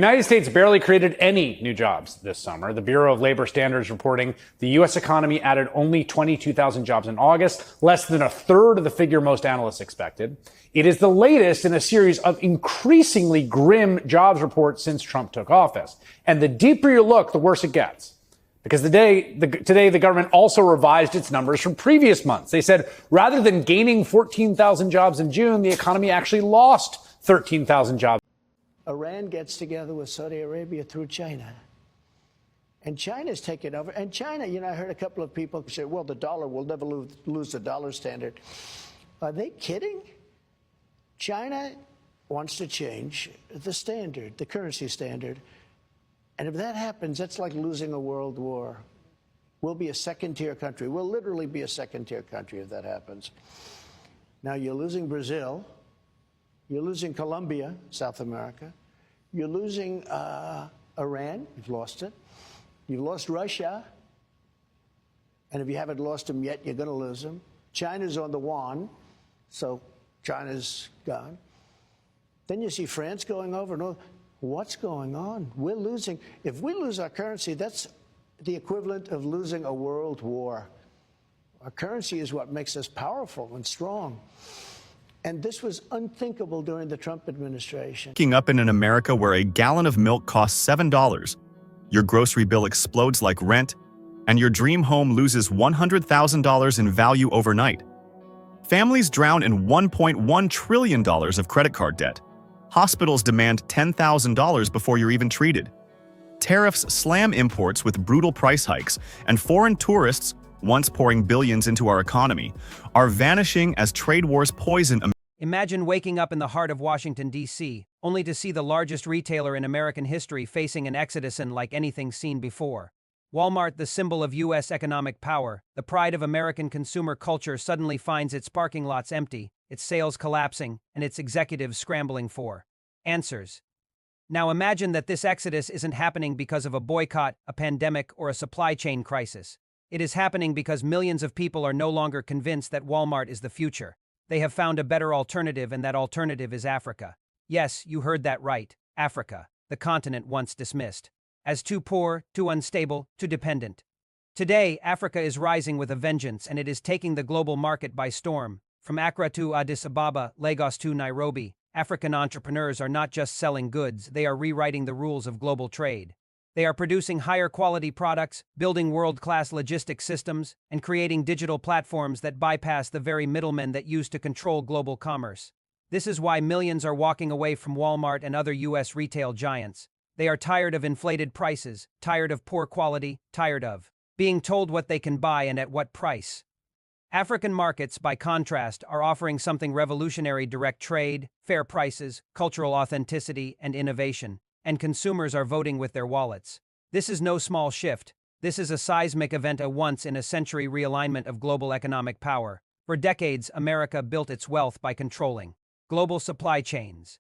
The United States barely created any new jobs this summer. The Bureau of Labor Standards reporting the U.S. economy added only 22,000 jobs in August, less than a third of the figure most analysts expected. It is the latest in a series of increasingly grim jobs reports since Trump took office. And the deeper you look, the worse it gets. Because today, the government also revised its numbers from previous months. They said rather than gaining 14,000 jobs in June, the economy actually lost 13,000 jobs. Iran gets together with Saudi Arabia through China. And China's taken over. And China, I heard a couple of people say, well, the dollar will never lose the dollar standard. Are they kidding? China wants to change the standard, the currency standard. And if that happens, that's like losing a world war. We'll be a second-tier country. We'll literally be a second-tier country if that happens. Now, you're losing Brazil. You're losing Colombia, South America. You're losing Iran. You've lost it. You've lost Russia. And if you haven't lost them yet, you're going to lose them. China's on the yuan, so China's gone. Then you see France going over. No, what's going on? We're losing. If we lose our currency, that's the equivalent of losing a world war. Our currency is what makes us powerful and strong. And this was unthinkable during the Trump administration. Waking up in an America where a gallon of milk costs $7, your grocery bill explodes like rent, and your dream home loses $100,000 in value overnight. Families drown in $1.1 trillion of credit card debt. Hospitals demand $10,000 before you're even treated. Tariffs slam imports with brutal price hikes, and foreign tourists, once pouring billions into our economy, are vanishing as trade wars poison. Imagine waking up in the heart of Washington, D.C., only to see the largest retailer in American history facing an exodus unlike anything seen before. Walmart, the symbol of U.S. economic power, the pride of American consumer culture, suddenly finds its parking lots empty, its sales collapsing, and its executives scrambling for answers. Now imagine that this exodus isn't happening because of a boycott, a pandemic, or a supply chain crisis. It is happening because millions of people are no longer convinced that Walmart is the future. They have found a better alternative, and that alternative is Africa. Yes, you heard that right, Africa, the continent once dismissed as too poor, too unstable, too dependent. Today, Africa is rising with a vengeance, and it is taking the global market by storm. From Accra to Addis Ababa, Lagos to Nairobi, African entrepreneurs are not just selling goods, they are rewriting the rules of global trade. They are producing higher quality products, building world-class logistics systems, and creating digital platforms that bypass the very middlemen that used to control global commerce. This is why millions are walking away from Walmart and other U.S. retail giants. They are tired of inflated prices, tired of poor quality, tired of being told what they can buy and at what price. African markets, by contrast, are offering something revolutionary: direct trade, fair prices, cultural authenticity, and innovation. And consumers are voting with their wallets. This is no small shift. This is a seismic event, a once-in-a-century realignment of global economic power. For decades, America built its wealth by controlling global supply chains.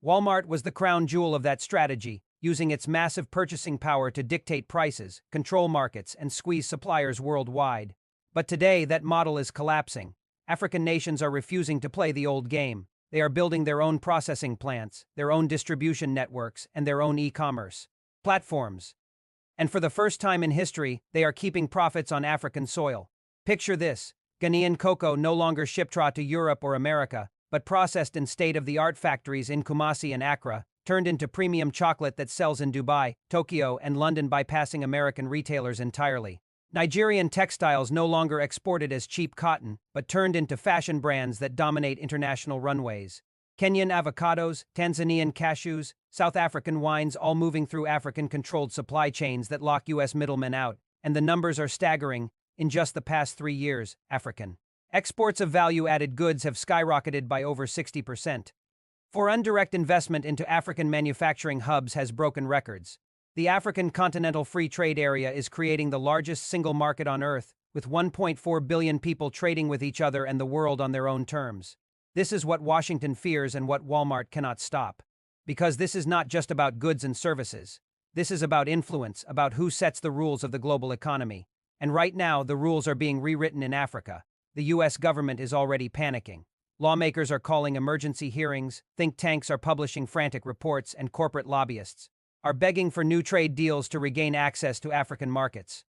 Walmart was the crown jewel of that strategy, using its massive purchasing power to dictate prices, control markets, and squeeze suppliers worldwide. But today, that model is collapsing. African nations are refusing to play the old game. They are building their own processing plants, their own distribution networks, and their own e-commerce platforms. And for the first time in history, they are keeping profits on African soil. Picture this: Ghanaian cocoa no longer shipped to Europe or America, but processed in state-of-the-art factories in Kumasi and Accra, turned into premium chocolate that sells in Dubai, Tokyo, and London, bypassing American retailers entirely. Nigerian textiles no longer exported as cheap cotton, but turned into fashion brands that dominate international runways. Kenyan avocados, Tanzanian cashews, South African wines, all moving through African-controlled supply chains that lock U.S. middlemen out. And the numbers are staggering. In just the past 3 years, African exports of value-added goods have skyrocketed by over 60%. Foreign direct investment into African manufacturing hubs has broken records. The African Continental Free Trade Area is creating the largest single market on Earth, with 1.4 billion people trading with each other and the world on their own terms. This is what Washington fears and what Walmart cannot stop. Because this is not just about goods and services. This is about influence, about who sets the rules of the global economy. And right now, the rules are being rewritten in Africa. The U.S. government is already panicking. Lawmakers are calling emergency hearings, think tanks are publishing frantic reports, and corporate lobbyists are begging for new trade deals to regain access to African markets.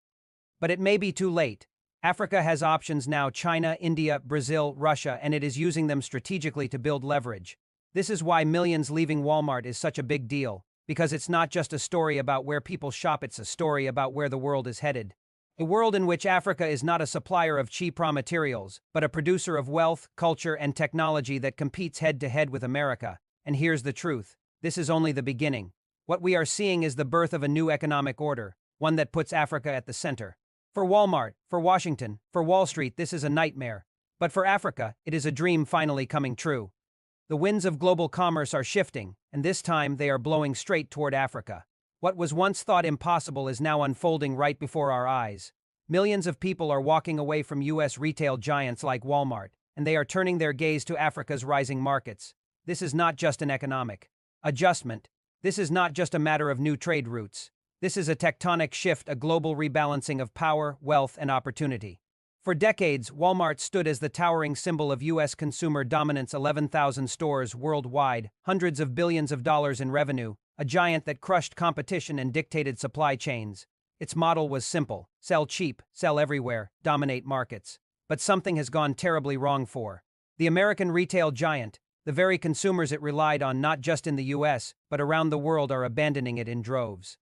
But it may be too late. Africa has options now: China, India, Brazil, Russia, and it is using them strategically to build leverage. This is why millions leaving Walmart is such a big deal, because it's not just a story about where people shop, it's a story about where the world is headed. A world in which Africa is not a supplier of cheap raw materials, but a producer of wealth, culture, and technology that competes head-to-head with America. And here's the truth: this is only the beginning. What we are seeing is the birth of a new economic order, one that puts Africa at the center. For Walmart, for Washington, for Wall Street, this is a nightmare. But for Africa, it is a dream finally coming true. The winds of global commerce are shifting, and this time they are blowing straight toward Africa. What was once thought impossible is now unfolding right before our eyes. Millions of people are walking away from U.S. retail giants like Walmart, and they are turning their gaze to Africa's rising markets. This is not just an economic adjustment. This is not just a matter of new trade routes. This is a tectonic shift, a global rebalancing of power, wealth, and opportunity. For decades, Walmart stood as the towering symbol of U.S. consumer dominance: 11,000 stores worldwide, hundreds of billions of dollars in revenue, a giant that crushed competition and dictated supply chains. Its model was simple: sell cheap, sell everywhere, dominate markets. But something has gone terribly wrong for the American retail giant. The very consumers it relied on, not just in the U.S., but around the world, are abandoning it in droves.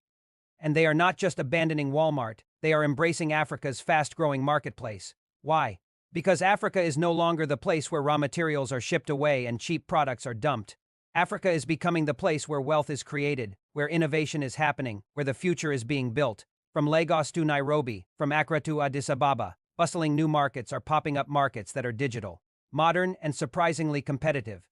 And they are not just abandoning Walmart, they are embracing Africa's fast-growing marketplace. Why? Because Africa is no longer the place where raw materials are shipped away and cheap products are dumped. Africa is becoming the place where wealth is created, where innovation is happening, where the future is being built. From Lagos to Nairobi, from Accra to Addis Ababa, bustling new markets are popping up, markets that are digital, modern, and surprisingly competitive.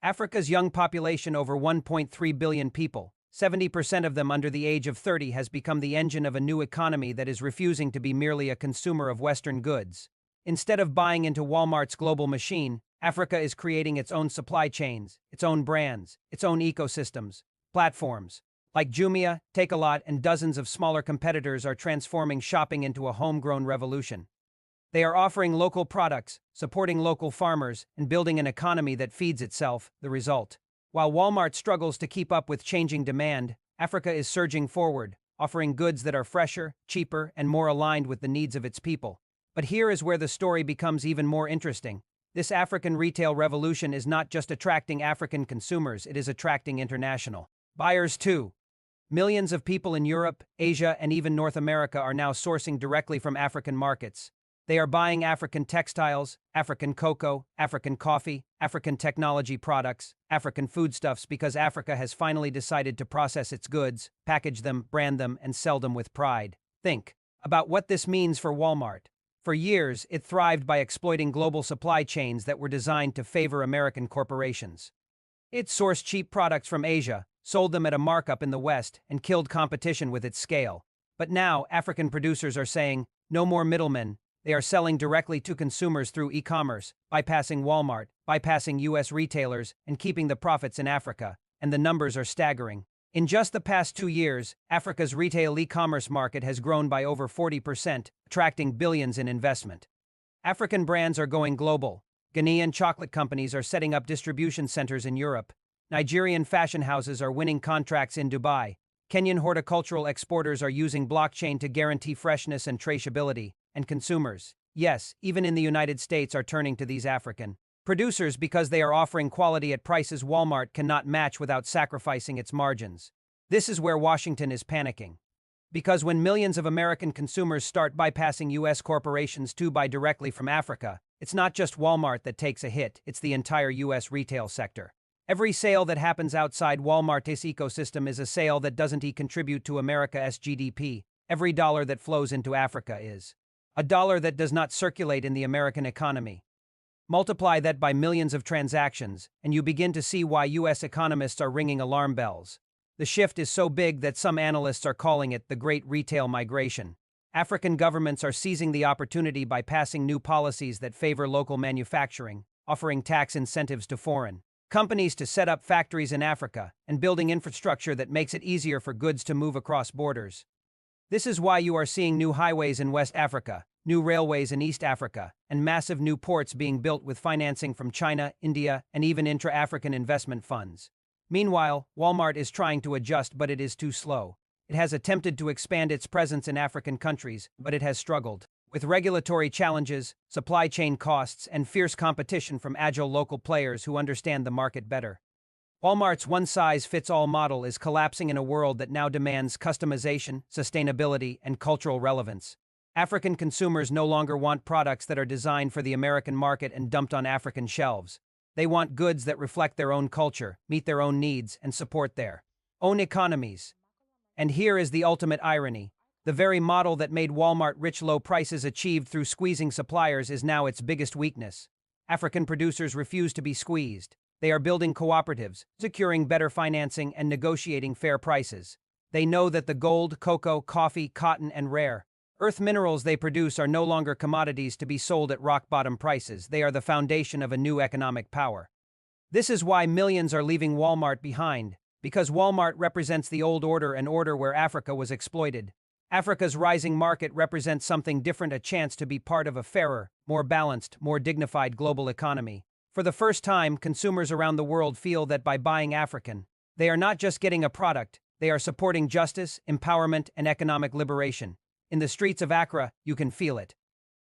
Africa's young population, over 1.3 billion people, 70% of them under the age of 30, has become the engine of a new economy that is refusing to be merely a consumer of Western goods. Instead of buying into Walmart's global machine, Africa is creating its own supply chains, its own brands, its own ecosystems. Platforms like Jumia, Takealot, and dozens of smaller competitors are transforming shopping into a homegrown revolution. They are offering local products, supporting local farmers, and building an economy that feeds itself. The result: while Walmart struggles to keep up with changing demand, Africa is surging forward, offering goods that are fresher, cheaper, and more aligned with the needs of its people. But here is where the story becomes even more interesting. This African retail revolution is not just attracting African consumers, it is attracting international buyers too. Millions of people in Europe, Asia, and even North America are now sourcing directly from African markets. They are buying African textiles, African cocoa, African coffee, African technology products, African foodstuffs, because Africa has finally decided to process its goods, package them, brand them, and sell them with pride. Think about what this means for Walmart. For years, it thrived by exploiting global supply chains that were designed to favor American corporations. It sourced cheap products from Asia, sold them at a markup in the West, and killed competition with its scale. But now, African producers are saying, no more middlemen. They are selling directly to consumers through e-commerce, bypassing Walmart, bypassing U.S. retailers, and keeping the profits in Africa. And the numbers are staggering. In just the past 2 years, Africa's retail e-commerce market has grown by over 40%, attracting billions in investment. African brands are going global. Ghanaian chocolate companies are setting up distribution centers in Europe. Nigerian fashion houses are winning contracts in Dubai. Kenyan horticultural exporters are using blockchain to guarantee freshness and traceability. And consumers, yes, even in the United States, are turning to these African producers because they are offering quality at prices Walmart cannot match without sacrificing its margins. This is where Washington is panicking. Because when millions of American consumers start bypassing U.S. corporations to buy directly from Africa, it's not just Walmart that takes a hit, it's the entire U.S. retail sector. Every sale that happens outside Walmart's ecosystem is a sale that doesn't contribute to America's GDP. Every dollar that flows into Africa is a dollar that does not circulate in the American economy. Multiply that by millions of transactions, and you begin to see why U.S. economists are ringing alarm bells. The shift is so big that some analysts are calling it the Great Retail Migration. African governments are seizing the opportunity by passing new policies that favor local manufacturing, offering tax incentives to foreign companies to set up factories in Africa, and building infrastructure that makes it easier for goods to move across borders. This is why you are seeing new highways in West Africa, new railways in East Africa, and massive new ports being built with financing from China, India, and even intra-African investment funds. Meanwhile, Walmart is trying to adjust, but it is too slow. It has attempted to expand its presence in African countries, but it has struggled. With regulatory challenges, supply chain costs, and fierce competition from agile local players who understand the market better. Walmart's one-size-fits-all model is collapsing in a world that now demands customization, sustainability, and cultural relevance. African consumers no longer want products that are designed for the American market and dumped on African shelves. They want goods that reflect their own culture, meet their own needs, and support their own economies. And here is the ultimate irony. The very model that made Walmart rich low prices achieved through squeezing suppliers is now its biggest weakness. African producers refuse to be squeezed. They are building cooperatives, securing better financing, and negotiating fair prices. They know that the gold, cocoa, coffee, cotton, and rare earth minerals they produce are no longer commodities to be sold at rock-bottom prices. They are the foundation of a new economic power. This is why millions are leaving Walmart behind, because Walmart represents the old order, an order where Africa was exploited. Africa's rising market represents something different, a chance to be part of a fairer, more balanced, more dignified global economy. For the first time, consumers around the world feel that by buying African, they are not just getting a product, they are supporting justice, empowerment, and economic liberation. In the streets of Accra, you can feel it.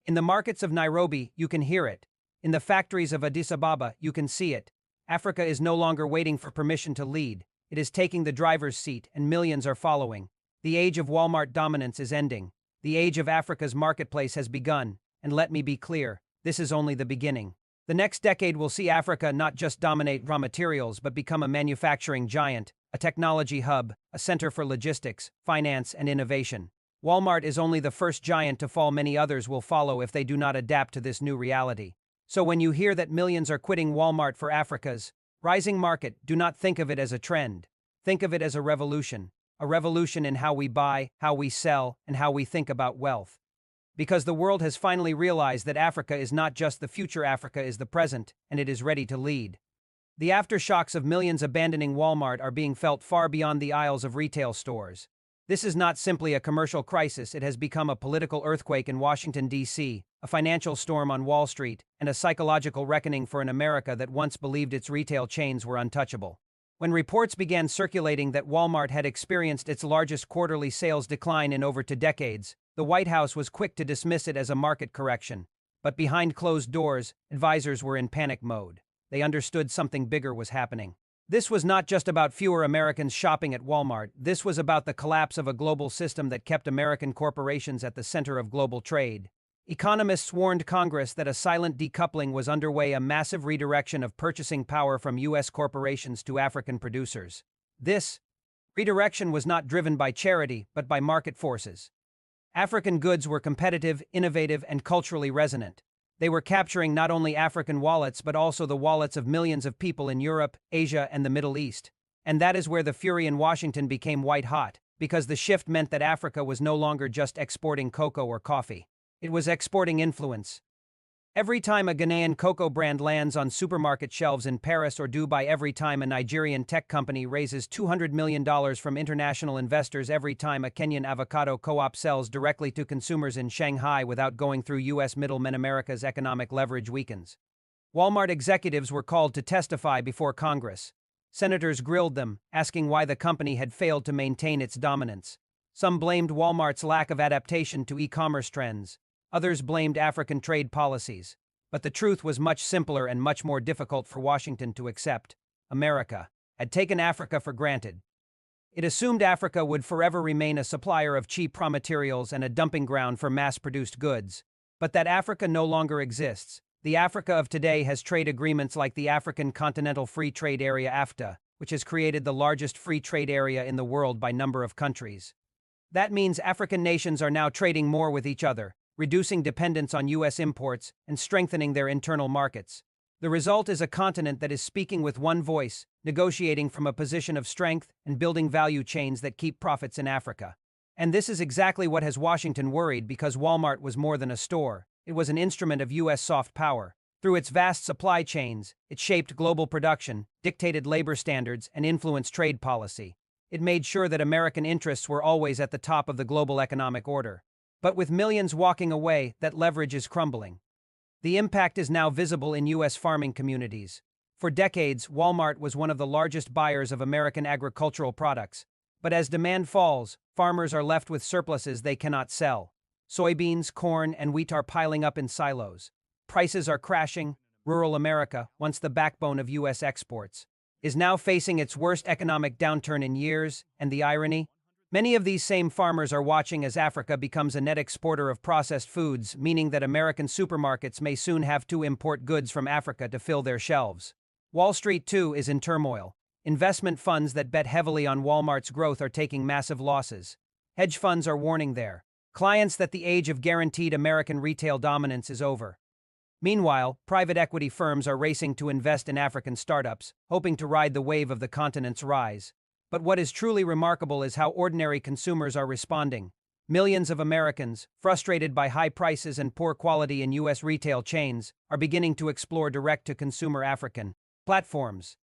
In the markets of Nairobi, you can hear it. In the factories of Addis Ababa, you can see it. Africa is no longer waiting for permission to lead. It is taking the driver's seat, and millions are following. The age of Walmart dominance is ending. The age of Africa's marketplace has begun, and let me be clear, this is only the beginning. The next decade will see Africa not just dominate raw materials but become a manufacturing giant, a technology hub, a center for logistics, finance, and innovation. Walmart is only the first giant to fall. Many others will follow if they do not adapt to this new reality. So when you hear that millions are quitting Walmart for Africa's rising market, do not think of it as a trend. Think of it as a revolution in how we buy, how we sell, and how we think about wealth. Because the world has finally realized that Africa is not just the future, Africa is the present, and it is ready to lead. The aftershocks of millions abandoning Walmart are being felt far beyond the aisles of retail stores. This is not simply a commercial crisis, it has become a political earthquake in Washington, D.C., a financial storm on Wall Street, and a psychological reckoning for an America that once believed its retail chains were untouchable. When reports began circulating that Walmart had experienced its largest quarterly sales decline in over 2 decades, the White House was quick to dismiss it as a market correction. But behind closed doors, advisors were in panic mode. They understood something bigger was happening. This was not just about fewer Americans shopping at Walmart. This was about the collapse of a global system that kept American corporations at the center of global trade. Economists warned Congress that a silent decoupling was underway, a massive redirection of purchasing power from U.S. corporations to African producers. This redirection was not driven by charity, but by market forces. African goods were competitive, innovative, and culturally resonant. They were capturing not only African wallets but also the wallets of millions of people in Europe, Asia, and the Middle East. And that is where the fury in Washington became white hot, because the shift meant that Africa was no longer just exporting cocoa or coffee. It was exporting influence. Every time a Ghanaian cocoa brand lands on supermarket shelves in Paris or Dubai, every time a Nigerian tech company raises $200 million from international investors, every time a Kenyan avocado co-op sells directly to consumers in Shanghai without going through U.S. middlemen, America's economic leverage weakens. Walmart executives were called to testify before Congress. Senators grilled them, asking why the company had failed to maintain its dominance. Some blamed Walmart's lack of adaptation to e-commerce trends. Others blamed African trade policies. But the truth was much simpler and much more difficult for Washington to accept. America had taken Africa for granted. It assumed Africa would forever remain a supplier of cheap raw materials and a dumping ground for mass-produced goods. But that Africa no longer exists. The Africa of today has trade agreements like the African Continental Free Trade Area (AFTA), which has created the largest free trade area in the world by number of countries. That means African nations are now trading more with each other, reducing dependence on U.S. imports and strengthening their internal markets. The result is a continent that is speaking with one voice, negotiating from a position of strength and building value chains that keep profits in Africa. And this is exactly what has Washington worried, because Walmart was more than a store. It was an instrument of U.S. soft power. Through its vast supply chains, it shaped global production, dictated labor standards, and influenced trade policy. It made sure that American interests were always at the top of the global economic order. But with millions walking away, that leverage is crumbling. The impact is now visible in U.S. farming communities. For decades, Walmart was one of the largest buyers of American agricultural products. But as demand falls, farmers are left with surpluses they cannot sell. Soybeans, corn, and wheat are piling up in silos. Prices are crashing. Rural America, once the backbone of U.S. exports, is now facing its worst economic downturn in years, and the irony? Many of these same farmers are watching as Africa becomes a net exporter of processed foods, meaning that American supermarkets may soon have to import goods from Africa to fill their shelves. Wall Street, too, is in turmoil. Investment funds that bet heavily on Walmart's growth are taking massive losses. Hedge funds are warning their clients that the age of guaranteed American retail dominance is over. Meanwhile, private equity firms are racing to invest in African startups, hoping to ride the wave of the continent's rise. But what is truly remarkable is how ordinary consumers are responding. Millions of Americans, frustrated by high prices and poor quality in U.S. retail chains, are beginning to explore direct-to-consumer African platforms.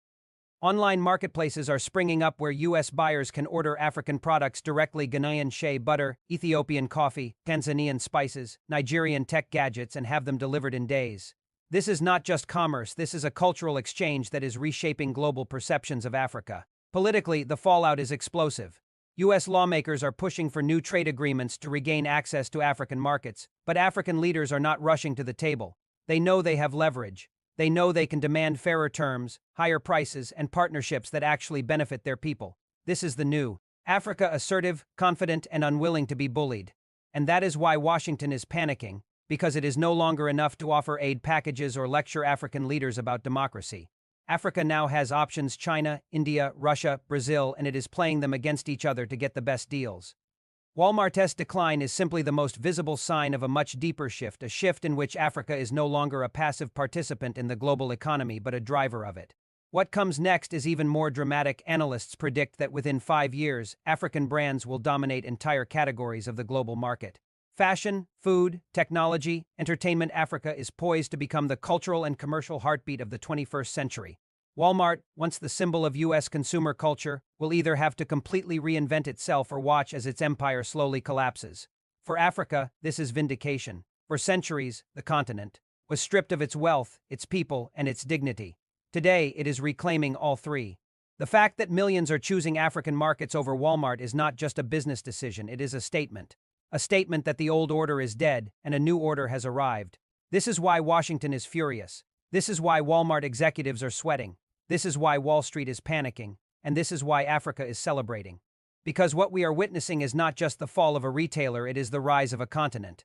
Online marketplaces are springing up where U.S. buyers can order African products directly: Ghanaian shea butter, Ethiopian coffee, Tanzanian spices, Nigerian tech gadgets, and have them delivered in days. This is not just commerce, this is a cultural exchange that is reshaping global perceptions of Africa. Politically, the fallout is explosive. U.S. lawmakers are pushing for new trade agreements to regain access to African markets, but African leaders are not rushing to the table. They know they have leverage. They know they can demand fairer terms, higher prices, and partnerships that actually benefit their people. This is the new Africa: assertive, confident, and unwilling to be bullied. And that is why Washington is panicking, because it is no longer enough to offer aid packages or lecture African leaders about democracy. Africa now has options: China, India, Russia, Brazil, and it is playing them against each other to get the best deals. Walmart's decline is simply the most visible sign of a much deeper shift, a shift in which Africa is no longer a passive participant in the global economy but a driver of it. What comes next is even more dramatic. Analysts predict that within 5 years, African brands will dominate entire categories of the global market. Fashion, food, technology, entertainment. Africa is poised to become the cultural and commercial heartbeat of the 21st century. Walmart, once the symbol of U.S. consumer culture, will either have to completely reinvent itself or watch as its empire slowly collapses. For Africa, this is vindication. For centuries, the continent was stripped of its wealth, its people, and its dignity. Today, it is reclaiming all three. The fact that millions are choosing African markets over Walmart is not just a business decision, it is a statement. A statement that the old order is dead and a new order has arrived. This is why Washington is furious. This is why Walmart executives are sweating. This is why Wall Street is panicking. And this is why Africa is celebrating. Because what we are witnessing is not just the fall of a retailer, it is the rise of a continent.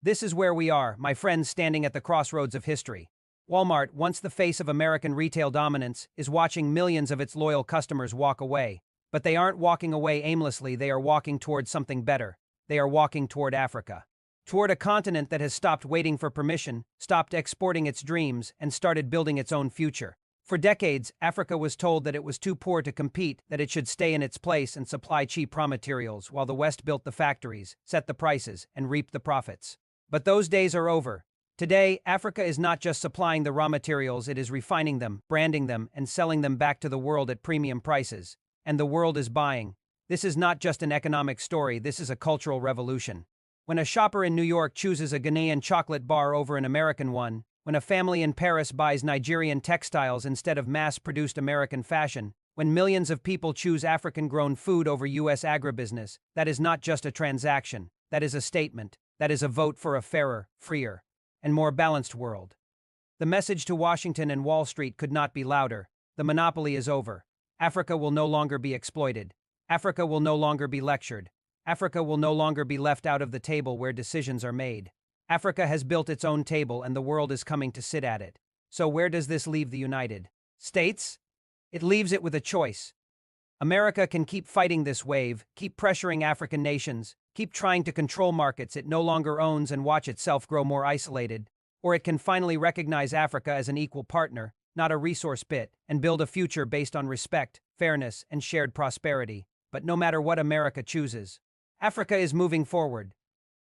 This is where we are, my friends, standing at the crossroads of history. Walmart, once the face of American retail dominance, is watching millions of its loyal customers walk away. But they aren't walking away aimlessly, they are walking toward something better. They are walking toward Africa. Toward a continent that has stopped waiting for permission, stopped exporting its dreams, and started building its own future. For decades, Africa was told that it was too poor to compete, that it should stay in its place and supply cheap raw materials while the West built the factories, set the prices, and reaped the profits. But those days are over. Today, Africa is not just supplying the raw materials, it is refining them, branding them, and selling them back to the world at premium prices. And the world is buying. This is not just an economic story, this is a cultural revolution. When a shopper in New York chooses a Ghanaian chocolate bar over an American one, when a family in Paris buys Nigerian textiles instead of mass-produced American fashion, when millions of people choose African-grown food over U.S. agribusiness, that is not just a transaction, that is a statement, that is a vote for a fairer, freer, and more balanced world. The message to Washington and Wall Street could not be louder. The monopoly is over. Africa will no longer be exploited. Africa will no longer be lectured. Africa will no longer be left out of the table where decisions are made. Africa has built its own table and the world is coming to sit at it. So where does this leave the United States? It leaves it with a choice. America can keep fighting this wave, keep pressuring African nations, keep trying to control markets it no longer owns and watch itself grow more isolated, or it can finally recognize Africa as an equal partner, not a resource pit, and build a future based on respect, fairness, and shared prosperity. But no matter what America chooses, Africa is moving forward.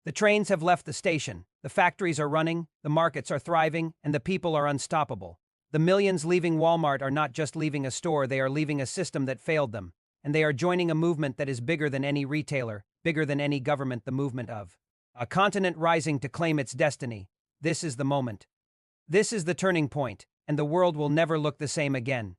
The trains have left the station, the factories are running, the markets are thriving, and the people are unstoppable. The millions leaving Walmart are not just leaving a store, they are leaving a system that failed them, and they are joining a movement that is bigger than any retailer, bigger than any government, the movement of a continent rising to claim its destiny. This is the moment. This is the turning point, and the world will never look the same again.